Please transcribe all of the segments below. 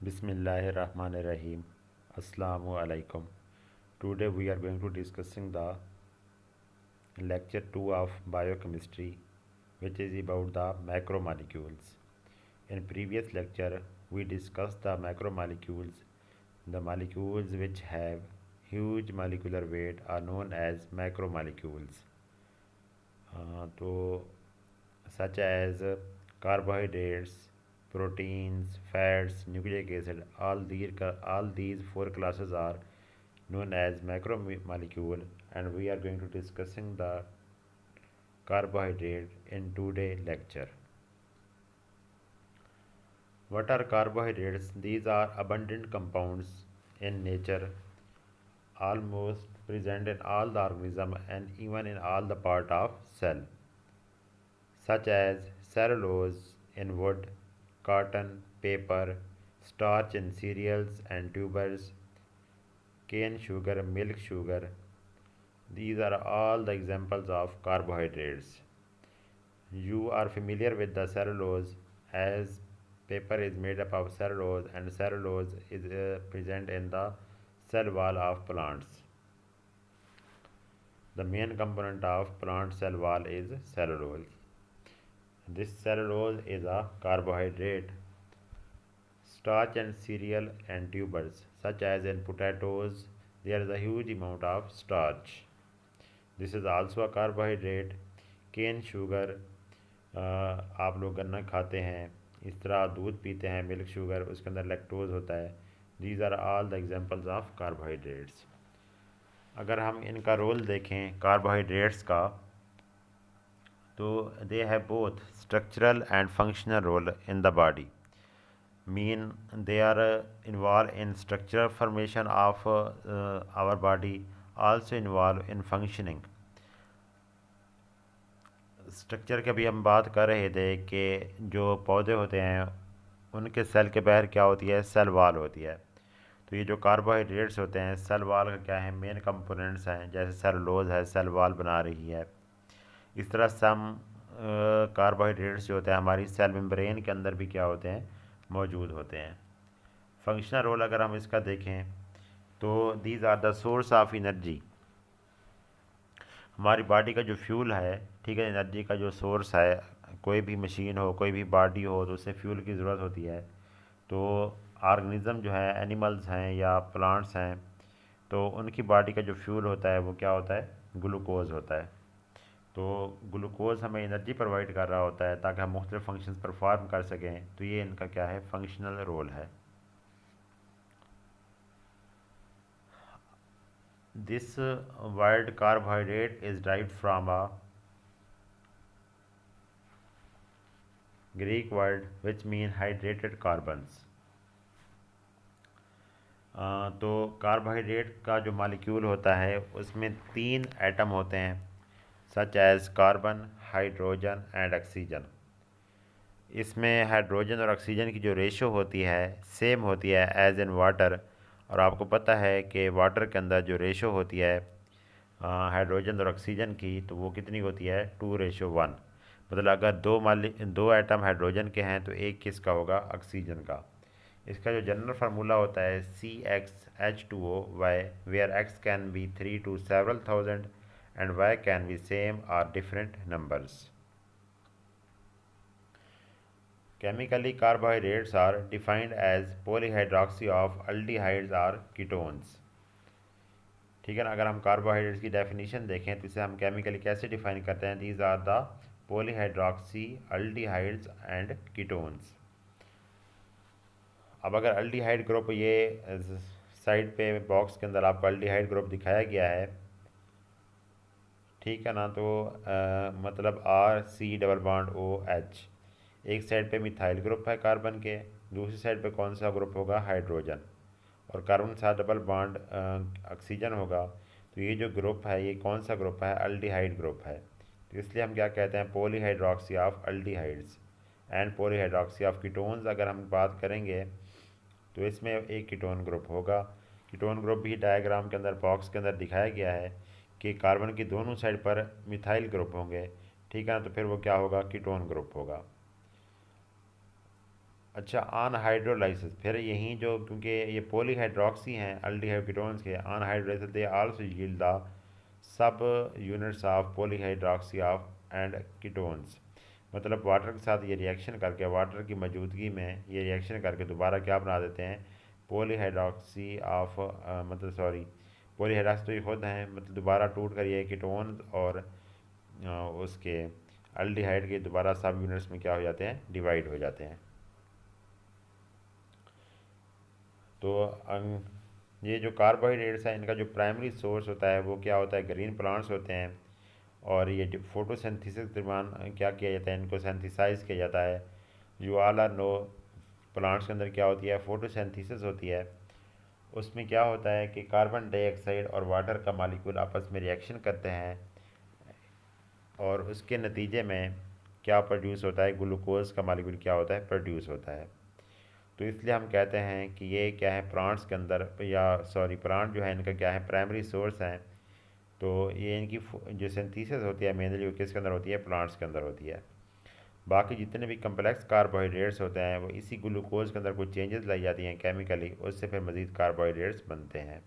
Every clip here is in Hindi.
Bismillahirrahmanirrahim. Assalamu alaikum. Today we are going to discussing the lecture 2 of biochemistry, which is about the macromolecules. In previous lecture we discussed the macromolecules. The molecules which have huge molecular weight are known as macromolecules. तो such as carbohydrates, proteins, fats, nucleic acid. All these four classes are known as macromolecule, and we are going to discussing the carbohydrate in today lecture. What are carbohydrates? These are abundant compounds in nature, almost present in all the organism and even in all the part of cell, such as cellulose in wood, cotton, paper, starch in cereals and tubers, cane sugar, milk sugar. These are all the examples of carbohydrates. You are familiar with the cellulose, as paper is made up of cellulose, and cellulose is present in the cell wall of plants. The main component of plant cell wall is cellulose. This cellulose is a carbohydrate. Starch and cereal and tubers, such as in potatoes, there is a huge amount of starch. This is also a carbohydrate. Cane sugar, आप लोग गन्ना खाते हैं, इस तरह दूध पीते हैं, मिल्क शुगर, उसके अंदर लैक्टोज होता है. These are all the examples of carbohydrates. अगर हम इनका रोल देखें कार्बोहाइड्रेट्स का, तो they have both structural and functional role in the body. Mean they are involved in structural formation of our body, also involved in functioning. Structure की अभी हम बात कर रहे थे कि जो पौधे होते हैं उनके सेल के बाहर क्या होती है, सेल वाल होती है. तो ये जो कार्बोहाइड्रेट्स होते हैं सेल वाल का क्या है, मेन कंपोनेंट्स हैं. जैसे सेलुलोज है, सेल वाल बना रही है. इस तरह सम कार्बोहाइड्रेट्स जो होते हैं हमारी सेल मेम्ब्रेन के अंदर भी क्या होते हैं, मौजूद होते हैं. फंक्शनल रोल अगर हम इसका देखें तो these are the source of energy. हमारी बॉडी का जो फ्यूल है, ठीक है, एनर्जी का जो सोर्स है, कोई भी मशीन हो, कोई भी बॉडी हो, तो उससे फ्यूल की ज़रूरत होती है. तो ऑर्गेनिज्म जो है, एनिमल्स हैं या प्लांट्स हैं, तो उनकी बॉडी का जो फ्यूल होता है वो क्या होता है, ग्लूकोज होता है. तो ग्लूकोज हमें एनर्जी प्रोवाइड कर रहा होता है ताकि हम मुख्तलिफ फंक्शंस परफॉर्म कर सकें. तो ये इनका क्या है, फंक्शनल रोल है. This word carbohydrate is derived from a Greek word which mean hydrated carbons. तो कार्बोहाइड्रेट का जो मालिक्यूल होता है उसमें 3 एटम होते हैं, such as carbon, hydrogen and oxygen. इसमें हाइड्रोजन और ऑक्सीजन की जो रेशो होती है सेम होती है एज इन वाटर. और आपको पता है कि वाटर के अंदर जो रेशो होती है हाइड्रोजन और ऑक्सीजन की, तो वो कितनी होती है, 2:1. मतलब अगर दो एटम हाइड्रोजन के हैं तो एक किसका होगा, ऑक्सीजन का. इसका जो जनरल फार्मूला होता है CxH2O, where X can be 3 to several thousand and Y can be same और different numbers. Chemically, carbohydrates are defined as polyhydroxy of aldehydes or ketones. ठीक है ना. अगर हम कार्बोहाइड्रेट्स की डेफिनेशन देखें तो इसे हम केमिकली कैसे डिफाइन करते हैं, these are the polyhydroxy aldehydes and ketones. अब अगर अल्डिहाइड ग्रुप, ये साइड पे बॉक्स के अंदर आपको अल्डिहाइड ग्रुप दिखाया गया है, ठीक है ना. तो मतलब RC⋯OH. एक साइड पे मिथाइल ग्रुप है कार्बन के, दूसरी साइड पे कौन सा ग्रुप होगा, हाइड्रोजन. और कार्बन के साथ डबल बॉन्ड ऑक्सीजन होगा. तो ये जो ग्रुप है ये कौन सा ग्रुप है, अल्डिहाइड ग्रुप है. तो इसलिए हम क्या कहते हैं, polyhydroxy of aldehydes and polyhydroxy of ketones. अगर हम बात करेंगे तो इसमें एक कीटोन ग्रुप होगा. कीटोन ग्रुप भी डायग्राम के अंदर बॉक्स के अंदर दिखाया गया है कि कार्बन की दोनों साइड पर मिथाइल ग्रुप होंगे, ठीक है ना. तो फिर वो क्या होगा, कीटोन ग्रुप होगा. अच्छा, अनहाइड्रोलाइसिस, फिर यहीं जो, क्योंकि ये पॉलीहाइड्रोक्सी हैं अल्डिहाइड कीटोन्स के, on hydrolysis they also yield the subunits of polyhydroxy of and ketones. मतलब वाटर के साथ ये रिएक्शन करके, वाटर की मौजूदगी में ये रिएक्शन करके दोबारा क्या बना देते हैं, पॉलीहाइड्रोक्सी ऑफ मतलब सॉरी, पॉलीहाइड्रोक्सी तो ये खुद हैं, मतलब दोबारा टूट कर ये कीटोन और उसके अल्डिहाइड के दोबारा सब यूनिट्स में क्या हो जाते हैं, डिवाइड हो जाते हैं। तो ये जो कार्बोहाइड्रेट्स हैं इनका जो प्राइमरी सोर्स होता है वो क्या होता है, ग्रीन प्लांट्स होते हैं। और ये जो फोटोसिंथेसिस के दरमियान क्या किया जाता है, इनको सेंथिसाइज किया जाता है। You all are know, plants के अंदर क्या होती है, फोटोसिंथेसिस होती है। उसमें क्या होता है कि कार्बन डाइऑक्साइड और वाटर का मॉलिक्यूल आपस में रिएक्शन करते हैं और उसके नतीजे में क्या प्रोड्यूस होता है, ग्लूकोज का मॉलिक्यूल क्या होता है, प्रोड्यूस होता है। तो इसलिए हम कहते हैं कि ये क्या है, प्लांट्स के अंदर, या सॉरी प्लांट जो है इनका क्या है, प्राइमरी सोर्स हैं। तो ये इनकी जो सिंथेसिस होती है मेनली वो किसके अंदर होती है, प्लांट्स के अंदर होती है। बाकी जितने भी कम्प्लेक्स कार्बोहाइड्रेट्स होते हैं वो इसी ग्लूकोज के अंदर कुछ चेंजेस लाई जाती हैं केमिकली, उससे फिर मज़ीद कार्बोहाइड्रेट्स बनते हैं।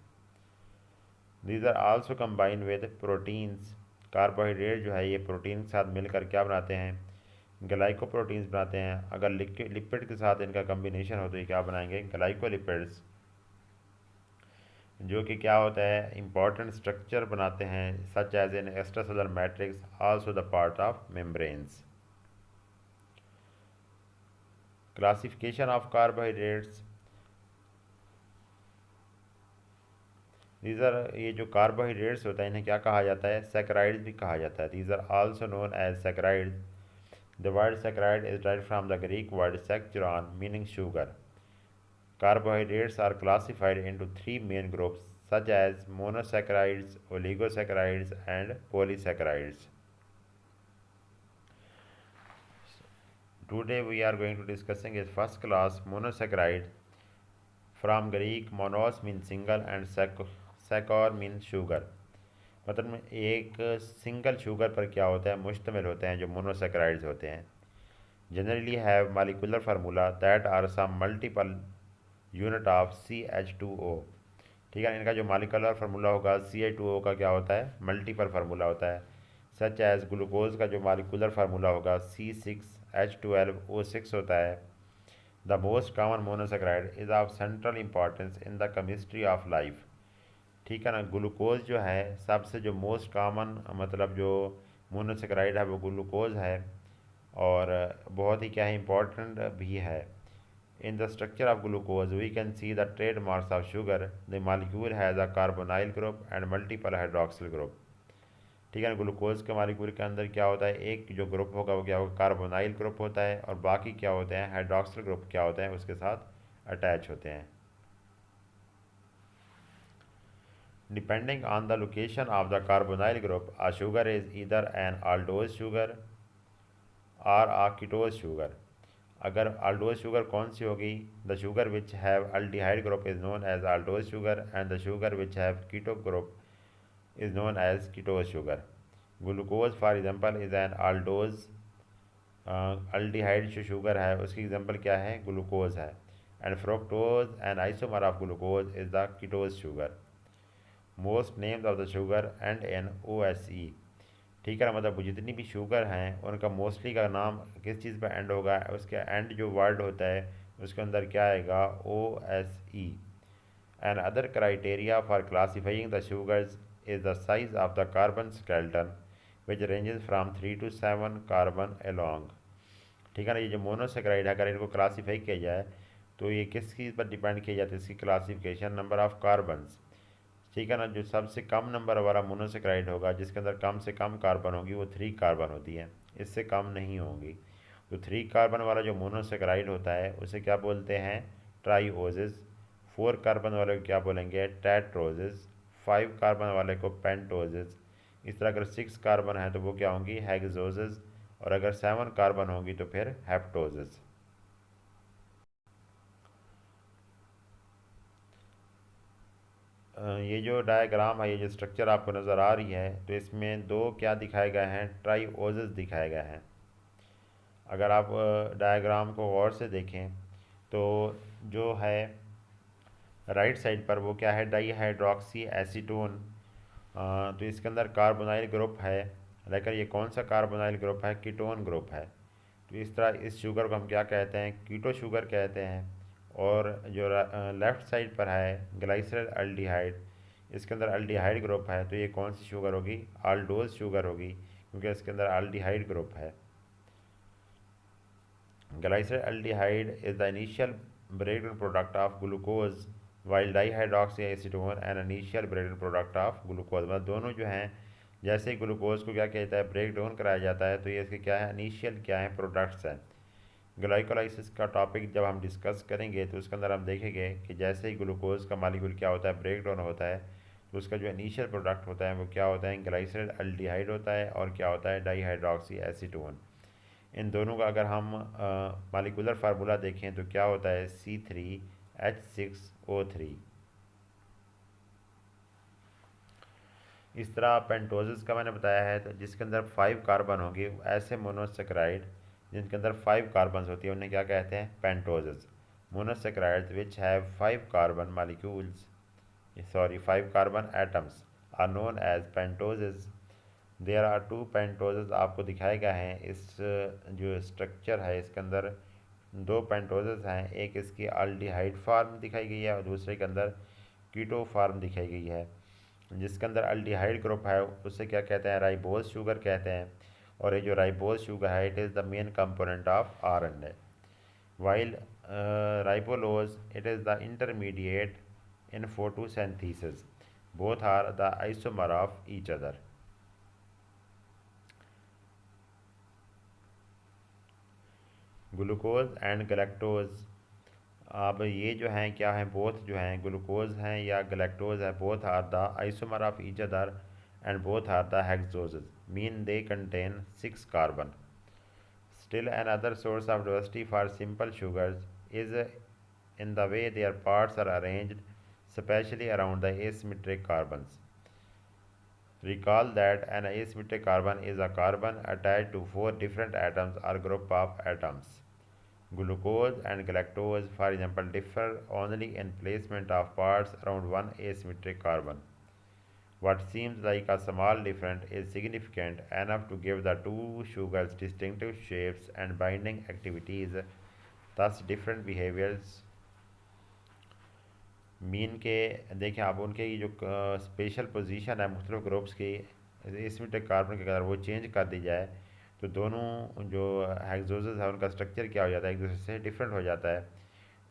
These are also combine with proteins. Carbohydrate जो है ये प्रोटीन के साथ मिलकर क्या बनाते हैं, ग्लाइकोप्रोटीन्स बनाते हैं। अगर लिपिड के साथ इनका कम्बिनेशन हो तो ये क्या बनाएंगे, ग्लाइकोलिपिड्स, जो कि क्या होता है, इंपॉर्टेंट स्ट्रक्चर बनाते हैं, such as in extracellular matrix also the part of membranes. Classification of carbohydrates, these are, ये जो कार्बोहाइड्रेट्स होता है इन्हें क्या कहा जाता है, सैकराइड्स भी कहा जाता है। These are also known as saccharides. The word saccharide is derived from the Greek word saccharon meaning sugar. Carbohydrates are classified into three main groups such as monosaccharides, oligosaccharides and polysaccharides. Today we are going to discussing a first class monosaccharide from Greek monos means single and saccharine means sugar. मतलब एक सिंगल शुगर पर क्या होता है, मुश्तमिल होते हैं जो मोनोसेक्राइड्स होते हैं। Generally have molecular formula that are some multiple unit of CH2O। ठीक है, इनका जो मालिकुलर फार्मूला होगा CH2O का क्या होता है, मल्टीपल फार्मूला होता है। सच एज ग्लूकोज का जो मालिकुलर फार्मूला होगा C6H12O6 होता है। The most common monosaccharide is of central importance in the chemistry of life. ठीक है ना, ग्लूकोज जो है सबसे जो मोस्ट कॉमन, मतलब जो मोनोसेक्राइड है वो ग्लूकोज है, और बहुत ही क्या है, इंपॉर्टेंट भी है। In the structure of glucose, we can see the trademarks of sugar. The molecule has a carbonyl group and multiple hydroxyl group. ठीक है ना, ग्लूकोज के मालिक्यूल के अंदर क्या होता है, एक जो ग्रुप होगा वो क्या होगा, कार्बोनाइल ग्रुप होता है, और बाकी क्या होते हैं, हाइड्रोक्सिल ग्रुप क्या होते हैं उसके साथ अटैच होते हैं। Depending on the location of the carbonyl group, a sugar is either an aldose sugar or a ketose sugar. अगर aldose शुगर कौन सी होगी, the sugar which have aldehyde group is known as aldose sugar and the sugar which have keto group is known as ketose sugar. Glucose for example is an aldose। Aldehyde जो शुगर है उसकी एग्जांपल क्या है, ग्लूकोज है। And fructose and isomer of glucose is the ketose sugar. Most names of the sugar end in OSE। ठीक है ना, मतलब जितनी भी शुगर हैं उनका मोस्टली का नाम किस चीज़ पर एंड होगा, उसके एंड जो वर्ड होता है उसके अंदर क्या आएगा, OSE। And other criteria for classifying the sugars is the size of the carbon skeleton which ranges from 3 to 7 carbon along। ठीक है ना, ये जो मोनोसेक्राइड है अगर इनको क्लासीफाई किया जाए तो ये किस चीज़ पर डिपेंड किया जाता है, इसकी क्लासीफिकेशन नंबर ऑफ़ कार्बन्स। ठीक है ना, जो सबसे कम नंबर वाला मोनोसेक्राइड होगा जिसके अंदर कम से कम कार्बन होगी वो 3 कार्बन होती है, इससे कम नहीं होगी। तो 3 कार्बन वाला जो मोनोसेक्राइड होता है उसे क्या बोलते हैं, ट्राईओजेस। 4 कार्बन वाले को क्या बोलेंगे, टेट्रोजेस। 5 कार्बन वाले को पेंटोजेस। इस तरह अगर 6 कार्बन है तो वो क्या होंगी, हेक्सोजेस। और अगर 7 कार्बन होंगी तो फिर हेप्टोजेस। ये जो डायग्राम है, ये जो स्ट्रक्चर आपको नज़र आ रही है, तो इसमें दो क्या दिखाए गए हैं, ट्राईओजेस दिखाए गए हैं। अगर आप डायग्राम को गौर से देखें तो जो है राइट साइड पर वो क्या है, डाई हाइड्रोक्सी एसीटोन। तो इसके अंदर कार्बोनाइल ग्रुप है, लेकिन ये कौन सा कार्बोनाइल ग्रुप है, कीटोन ग्रुप है। तो इस तरह इस शुगर को हम क्या कहते हैं, कीटो शुगर कहते हैं। और जो लेफ़्ट साइड पर है ग्लाइसरल अल्डिहाइड, इसके अंदर अल्डिहाइड ग्रुप है, तो ये कौन सी शुगर होगी, आल्डोज शुगर होगी, क्योंकि इसके अंदर अल्डिहाइड ग्रुप है। ग्लाइसरल aldehyde is the initial breakdown product of glucose, while dihydroxy acetone an initial breakdown product of glucose. मतलब दोनों जो हैं, जैसे ग्लूकोज को क्या कहता है, ब्रेक डाउन कराया जाता है, तो ये इसके क्या है, इनिशियल क्या है, प्रोडक्ट्स हैं। ग्लाइकोलाइसिस का टॉपिक जब हम डिस्कस करेंगे तो उसके अंदर हम देखेंगे कि जैसे ही ग्लूकोज का मालिक्यूल क्या होता है, ब्रेक डाउन होता है, तो उसका जो इनिशियल प्रोडक्ट होता है वो क्या होता है, ग्लाइसरल अल्डिहाइड होता है, और क्या होता है, डाईहाइड्रोक्सी एसीटोन। इन दोनों का अगर हम मालिकुलर फार्मूला देखें तो क्या होता है, C3H6O3। इस तरह पेंटोजेस का मैंने बताया है, तो जिसके अंदर 5 कार्बन होंगे, ऐसे मोनोसेक्राइड जिनके अंदर 5 कार्बन होती है उन्हें क्या कहते हैं, pentoses. Monosaccharides which have 5 carbon molecules, sorry 5 carbon atoms are known as pentoses. There are 2 pentoses आपको दिखाए गए हैं। इस जो स्ट्रक्चर है इसके अंदर 2 पेंटोजेस हैं, एक इसकी अल्डिहाइड फार्म दिखाई गई है और दूसरे के अंदर कीटो फार्म दिखाई गई है। जिसके अंदर अल्डिहाइड ग्रुप है उसे क्या कहते हैं, राइबोज शुगर कहते हैं। और ये जो राइबोज शुगर है, it is the main component of RNA, while ribulose it is the intermediate in photosynthesis. Both are the isomer of each other. Glucose and galactose, अब ये जो हैं क्या हैं, बोथ जो हैं ग्लूकोज हैं या गलेक्टोज है, both are the isomer of each other and both are the hexoses, mean they contain 6 carbon. Still another source of diversity for simple sugars is in the way their parts are arranged, especially around the asymmetric carbons. Recall that an asymmetric carbon is a carbon attached to 4 different atoms or group of atoms. Glucose and galactose, for example, differ only in placement of parts around one asymmetric carbon. What seems like a small difference is significant enough to give the two sugars distinctive shapes and binding activities, thus different behaviors. Mean के देखें आप, उनके जो स्पेशल पोजीशन है मुख्तलिफ ग्रुप्स की एसिमेट्रिक कार्बन के अगर वो चेंज कर दी जाए तो दोनों जो हेक्सोजेस है उनका स्ट्रक्चर क्या हो जाता है, एक दूसरे से डिफरेंट हो जाता है,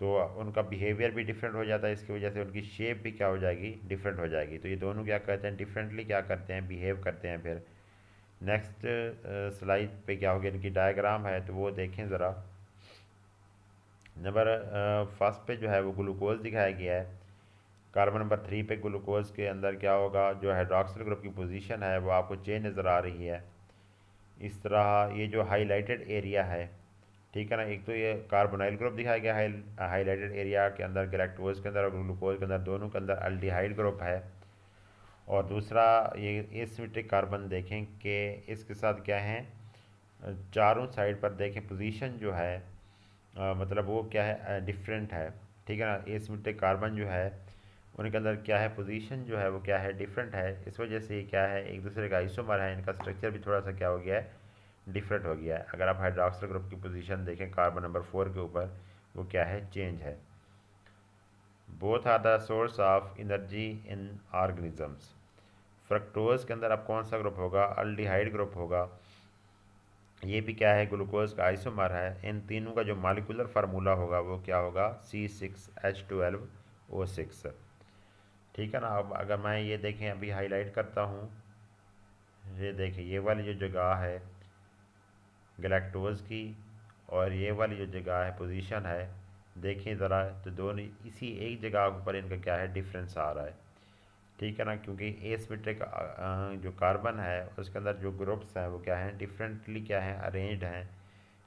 तो उनका बिहेवियर भी डिफरेंट हो जाता है, इसकी वजह से उनकी शेप भी क्या हो जाएगी, डिफरेंट हो जाएगी। तो ये दोनों क्या करते हैं, डिफरेंटली क्या करते हैं, बिहेव करते हैं। फिर नेक्स्ट स्लाइड पे क्या हो गया, इनकी डायग्राम है तो वो देखें ज़रा। नंबर फर्स्ट पे जो है वो ग्लूकोज दिखाया गया है। कार्बन नंबर 3 पे ग्लूकोज के अंदर क्या होगा, जो हाइड्रोक्सिल ग्रुप की पोजीशन है वो आपको चेंज नज़र आ रही है। इस तरह ये जो हाईलाइटेड एरिया है, ठीक है ना, एक तो ये कार्बोनाइल ग्रुप दिखाया गया है हाईलाइटेड एरिया के अंदर, गैलेक्टोज के अंदर और ग्लूकोज के अंदर, दोनों के अंदर अल्डिहाइड ग्रुप है। और दूसरा ये एसिमेट्रिक कार्बन देखें कि इसके साथ क्या है, चारों साइड पर देखें पोजीशन जो है मतलब वो क्या है, डिफरेंट है, ठीक है ना। एसिमेट्रिक कार्बन जो है उनके अंदर क्या है, पोजीशन जो है वो क्या है, डिफरेंट है। इस वजह से क्या है, एक दूसरे का आइसोमर है, इनका स्ट्रक्चर भी थोड़ा सा क्या हो गया है, डिफरेंट हो गया है। अगर आप हाइड्रोक्सिल ग्रुप की पोजीशन देखें कार्बन नंबर 4 के ऊपर, वो क्या है, चेंज है। Both are the source of energy in organisms. Fructose के अंदर अब कौन सा ग्रुप होगा, अल्डिहाइड ग्रुप होगा। ये भी क्या है, ग्लूकोज का आइसोमर है। इन तीनों का जो मालिकुलर फार्मूला होगा वो क्या होगा, C6H12O6, ठीक है ना। अब अगर मैं ये देखें अभी हाईलाइट करता हूँ, ये देखें ये वाली जो जगह है गैलेक्टोज की और ये वाली जो जगह है पोजीशन है, देखें ज़रा, तो दोनों इसी एक जगह पर इनका क्या है, डिफरेंस आ रहा है, ठीक है ना। क्योंकि एसिमेट्रिक जो कार्बन है उसके अंदर जो ग्रुप्स हैं वो क्या हैं, डिफरेंटली क्या हैं, अरेंज्ड हैं,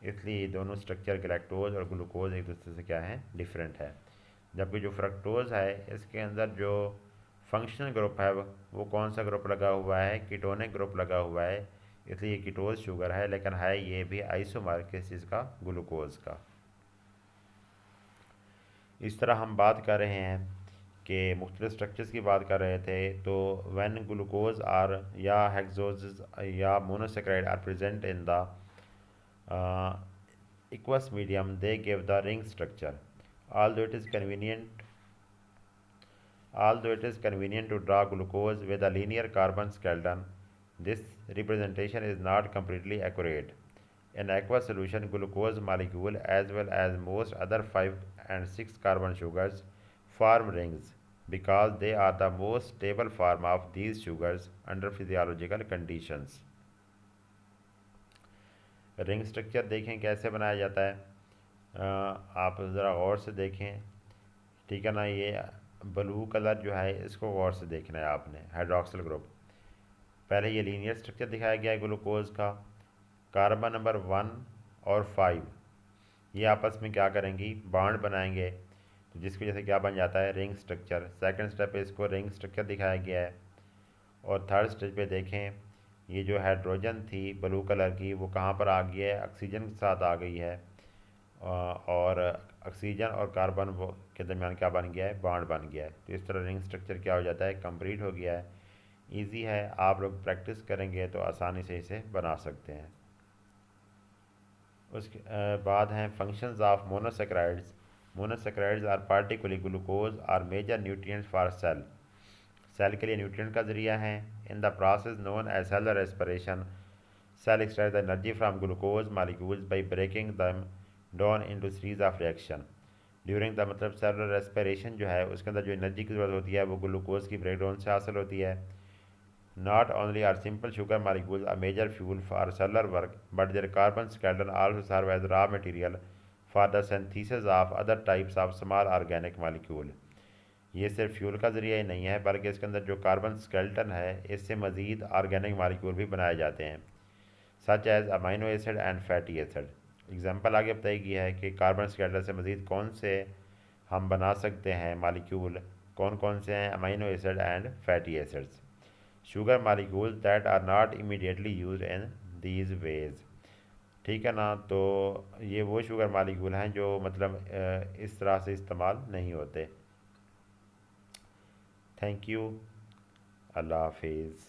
इसलिए ये दोनों स्ट्रक्चर गैलेक्टोज और ग्लूकोज एक दूसरे से क्या है, डिफरेंट है। जबकि जो फ्रक्टोज है इसके अंदर जो फंक्शनल ग्रुप है वो कौन सा ग्रुप लगा हुआ है, कीटोनिक ग्रुप लगा हुआ है, इसलिए ये कीटोज शुगर है, लेकिन है ये भी आइसोमर किस चीज़ का, ग्लूकोज का। इस तरह हम बात कर रहे हैं कि मुख्तलिफ स्ट्रक्चर्स की बात कर रहे थे, तो व्हेन ग्लूकोज आर या हेक्सोज या monosaccharide are present in the aqueous medium, they give the ring structure. although it is convenient Although it is convenient to draw glucose with a linear carbon skeleton, this representation is not completely accurate. In aqueous solution, glucose molecule as well as most other 5 and 6 carbon sugars form rings because they are the most stable form of these sugars under physiological conditions. Ring structure देखें कैसे बनाया जाता है। आप ज़रा गौर से देखें, ठीक है ना। ये ब्लू कलर जो है इसको गौर से देखना है आपने, हाइड्रोक्सिल ग्रुप। पहले ये लीनियर स्ट्रक्चर दिखाया गया है ग्लूकोज का। कार्बन नंबर 1 और 5 ये आपस में क्या करेंगी, बॉन्ड बनाएंगे, तो जिसकी वजह से क्या बन जाता है, रिंग स्ट्रक्चर। सेकंड स्टेप पे इसको रिंग स्ट्रक्चर दिखाया गया है। और थर्ड स्टेज पे देखें, ये जो हाइड्रोजन थी ब्लू कलर की वो कहाँ पर आ गई है, ऑक्सीजन के साथ आ गई है, और ऑक्सीजन और कार्बन वो के दरमियान क्या बन गया है, बॉन्ड बन गया है। तो इस तरह रिंग स्ट्रक्चर क्या हो जाता है, कंप्लीट हो गया है। इजी है, आप लोग प्रैक्टिस करेंगे तो आसानी से इसे बना सकते हैं। उसके बाद हैं functions of monosaccharides. Monosaccharides are particularly glucose are major nutrients for cell. Cell के लिए न्यूट्रिएंट का जरिया है। In the process known as cellular respiration, cell extract the energy from glucose molecules by breaking them down into series of reaction. During the मतलब सेलुलर रेस्पिरेशन जो है उसके अंदर जो एनर्जी की ज़रूरत होती है वो ग्लूकोज की ब्रेकडाउन से हासिल होती है। Not only are simple sugar molecules a major fuel for cellular work, but their carbon skeleton also serve as raw material for the synthesis of other types of small organic molecule. ये सिर्फ फ्यूल का ज़रिया ही नहीं है, बल्कि इसके अंदर जो कार्बन स्केल्टन है इससे मज़ीद ऑर्गेनिक मालिक्यूल भी बनाए जाते हैं, such as amino acid and fatty acid. Example आगे बताई गई है कि कार्बन स्केल्टन से मज़ीद कौन से हम बना सकते हैं मालिक्यूल, कौन कौन से हैं, amino acid and fatty acids. sugar molecules that are not immediately used in these ways। ठीक है ना। तो ये वो शुगर मालिक्यूल हैं जो मतलब इस तरह से इस्तेमाल नहीं होते। थैंक यू, अल्लाह हाफिज़।